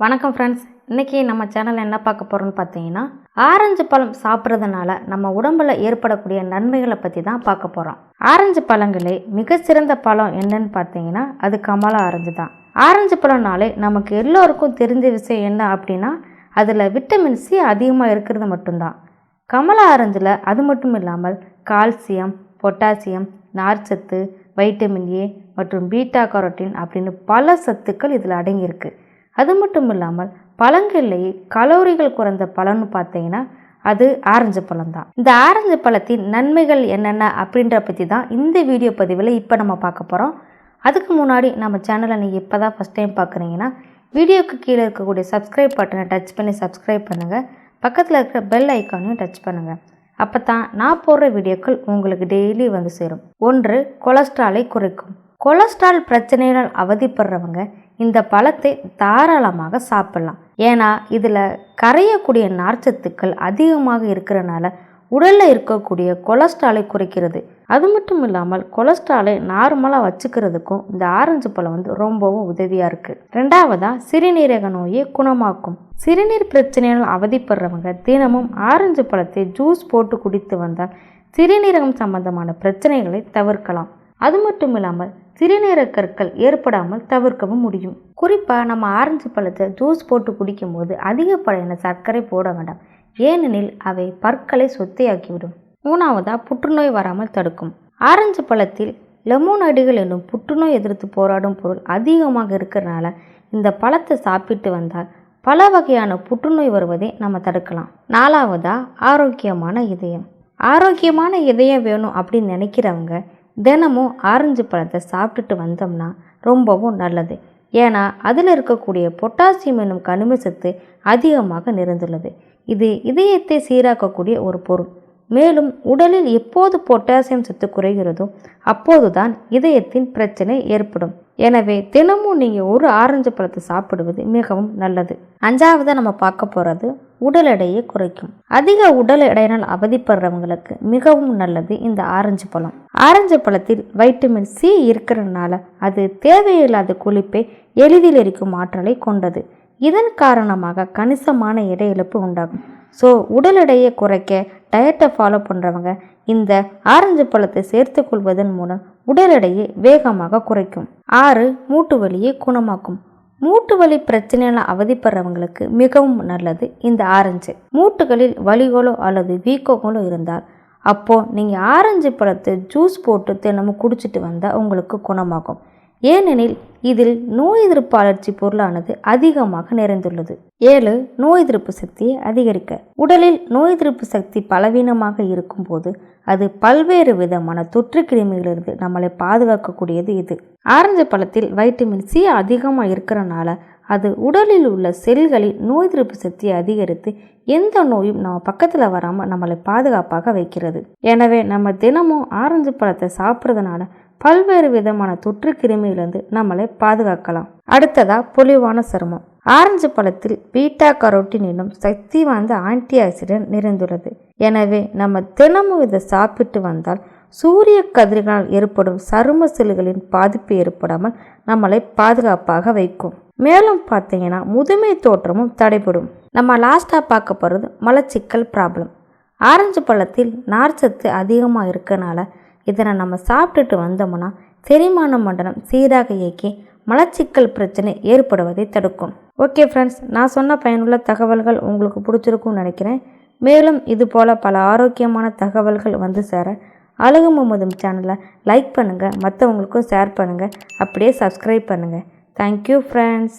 வணக்கம் ஃப்ரெண்ட்ஸ், இன்றைக்கி நம்ம சேனலில் என்ன பார்க்க போகிறோம்னு பார்த்தீங்கன்னா, ஆரஞ்சு பழம் சாப்பிட்றதுனால நம்ம உடம்பில் ஏற்படக்கூடிய நன்மைகளை பற்றி தான் பார்க்க போகிறோம். ஆரஞ்சு பழங்களே மிகச்சிறந்த பழம் என்னன்னு பார்த்தீங்கன்னா அது கமலா ஆரஞ்சு தான். ஆரஞ்சு பழம்னாலே நமக்கு எல்லோருக்கும் தெரிஞ்ச விஷயம் என்ன அப்படின்னா அதில் விட்டமின் சி அதிகமாக இருக்கிறது மட்டும்தான். கமலா ஆரஞ்சில் அது மட்டும் இல்லாமல் கால்சியம், பொட்டாசியம், நார்ச்சத்து, வைட்டமின் ஏ மற்றும் பீட்டா கரோட்டின் அப்படின்னு பல சத்துக்கள் இதில் அடங்கியிருக்கு. அது மட்டும் இல்லாமல் பழங்கள்லேயே கலோரிகள் குறைந்த பழம்னு பார்த்தீங்கன்னா அது ஆரஞ்சு பழம் தான். இந்த ஆரஞ்சு பழத்தின் நன்மைகள் என்னென்ன அப்படின்ற பற்றி தான் இந்த வீடியோ பதிவில் இப்போ நம்ம பார்க்க போகிறோம். அதுக்கு முன்னாடி நம்ம சேனலை நீங்கள் இப்போ தான் ஃபஸ்ட் டைம் பார்க்குறீங்கன்னா வீடியோக்கு கீழே இருக்கக்கூடிய சப்ஸ்கிரைப் பட்டனை டச் பண்ணி சப்ஸ்கிரைப் பண்ணுங்கள். பக்கத்தில் இருக்கிற பெல் ஐக்கானையும் டச் பண்ணுங்கள். அப்போ தான் நான் போடுற வீடியோக்கள் உங்களுக்கு டெய்லி வந்து சேரும். 1. கொலஸ்ட்ராலை குறைக்கும். கொலஸ்ட்ரால் பிரச்சனையால் அவதிப்படுறவங்க இந்த பழத்தை தாராளமாக சாப்பிடலாம். ஏன்னா இதில் கரையக்கூடிய நார்ச்சத்துக்கள் அதிகமாக இருக்கிறனால உடலில் இருக்கக்கூடிய கொலஸ்ட்ராலை குறைக்கிறது. அது மட்டும் இல்லாமல் கொலஸ்ட்ராலை நார்மலாக வச்சுக்கிறதுக்கும் இந்த ஆரஞ்சு பழம் ரொம்பவும் உதவியாக இருக்குது. 2. சிறுநீரக நோயை குணமாக்கும். சிறுநீர் பிரச்சனையால் அவதிப்படுறவங்க தினமும் ஆரஞ்சு பழத்தை ஜூஸ் போட்டு குடித்து வந்தால் சிறுநீரகம் சம்பந்தமான பிரச்சனைகளை தவிர்க்கலாம். அது மட்டும் இல்லாமல் சிறுநீரக கற்கள் ஏற்படாமல் தவிர்க்கவும் முடியும். குறிப்பாக நம்ம ஆரஞ்சு பழத்தை ஜூஸ் போட்டு குடிக்கும்போது அதிகப்படியான சர்க்கரை போட வேண்டாம், ஏனெனில் அவை பற்களை சொத்தையாக்கிவிடும். 3. புற்றுநோய் வராமல் தடுக்கும். ஆரஞ்சு பழத்தில் லெமோனைடுகள் என்னும் புற்றுநோய் எதிர்த்து போராடும் பொருள் அதிகமாக இருக்கிறனால இந்த பழத்தை சாப்பிட்டு வந்தால் பல வகையான புற்றுநோய் வருவதை நம்ம தடுக்கலாம். 4. ஆரோக்கியமான இதயம். ஆரோக்கியமான இதயம் வேணும் அப்படின்னு நினைக்கிறவங்க தினமும் ஆரஞ்சு பழத்தை சாப்பிட்டுட்டு வந்தோம்னா ரொம்பவும் நல்லது. ஏன்னா அதில் இருக்கக்கூடிய பொட்டாசியம் என்னும் கனிம சத்து அதிகமாக நிறைந்துள்ளது. இது இதயத்தை சீராக்கக்கூடிய ஒரு பொருள். மேலும் உடலில் எப்போது பொட்டாசியம் சத்து குறைகிறதோ அப்போதுதான் இதயத்தின் பிரச்சனை ஏற்படும். எனவே தினமும் நீங்கள் ஒரு ஆரஞ்சு பழத்தை சாப்பிடுவது மிகவும் நல்லது. 5. நம்ம பார்க்க போகிறது உடல் எடையை குறைக்கும். அதிக உடல் எடையினால் அவதிப்படுறவங்களுக்கு மிகவும் நல்லது இந்த ஆரஞ்சு பழம். ஆரஞ்சு பழத்தில் வைட்டமின் சி இருக்கிறதுனால அது தேவையில்லாத கொழுப்பை எளிதில் எரிக்கும் ஆற்றலை கொண்டது. இதன் காரணமாக கணிசமான எடை இழப்பு உண்டாகும். ஸோ உடல் எடையை குறைக்க டயட்டை ஃபாலோ பண்ணுறவங்க இந்த ஆரஞ்சு பழத்தை சேர்த்து கொள்வதன் மூலம் உடல் எடையை வேகமாக குறைக்கும். 6. மூட்டு வலியை குணமாக்கும். மூட்டு வலி பிரச்சனையால் அவதிப்படுறவங்களுக்கு மிகவும் நல்லது இந்த ஆரஞ்சு. மூட்டுகளில் வலிகளோ அல்லது வீக்கங்களோ இருந்தால் அப்போது நீங்கள் ஆரஞ்சு பழத்தை ஜூஸ் போட்டு தினமும் குடிச்சிட்டு வந்தால் உங்களுக்கு குணமாகும். ஏனெனில் இதில் நோய் எதிர்ப்பு அழற்சி பொருளானது அதிகமாக நிறைந்துள்ளது. 7. நோய் எதிர்ப்பு சக்தியை அதிகரிக்க. உடலில் நோய் எதிர்ப்பு சக்தி பலவீனமாக இருக்கும்போது அது பல்வேறு விதமான தொற்று கிருமிகளிலிருந்து நம்மளை பாதுகாக்கக்கூடியது இது. ஆரஞ்சு பழத்தில் வைட்டமின் சி அதிகமாக இருக்கிறனால அது உடலில் உள்ள செல்களில் நோய் எதிர்ப்பு சக்தியை அதிகரித்து எந்த நோயும் நம்ம பக்கத்தில் வராமல் நம்மளை பாதுகாப்பாக வைக்கிறது. எனவே நம்ம தினமும் ஆரஞ்சு பழத்தை சாப்பிட்றதுனால பல்வேறு விதமான தொற்று கிருமியிலிருந்து நம்மளை பாதுகாக்கலாம். அடுத்ததா பொலிவான சருமம். ஆரஞ்சு பழத்தில் பீட்டா கரோட்டின் என்னும் சக்தி வாய்ந்த ஆன்டி ஆக்சிடென்ட் நிறைந்துள்ளது. எனவே நம்ம தினமும் இதை சாப்பிட்டு வந்தால் சூரிய கதிர்களால் ஏற்படும் சரும செல்களின் பாதிப்பு ஏற்படாமல் நம்மளை பாதுகாப்பாக வைக்கும். மேலும் பார்த்தீங்கன்னா முதுமை தோற்றமும் தடைபடும். நம்ம லாஸ்ட்டாக பார்க்க போகிறது மலச்சிக்கல் ப்ராப்ளம். ஆரஞ்சு பழத்தில் நார்ச்சத்து அதிகமாக இருக்கனால இதனை நம்ம சாப்பிட்டுட்டு வந்தோம்னா செரிமான மண்டலம் சீராக இயக்கி மலச்சிக்கல் பிரச்சனை ஏற்படுவதை தடுக்கும். ஓகே ஃப்ரெண்ட்ஸ், நான் சொன்ன பயனுள்ள தகவல்கள் உங்களுக்கு பிடிச்சிருக்கும்னு நினைக்கிறேன். மேலும் இது போல் பல ஆரோக்கியமான தகவல்கள் வந்து சேர அழகு முகமது சேனலை லைக் பண்ணுங்கள், மற்றவங்களுக்கும் ஷேர் பண்ணுங்கள், அப்படியே சப்ஸ்கிரைப் பண்ணுங்கள். Thank you friends.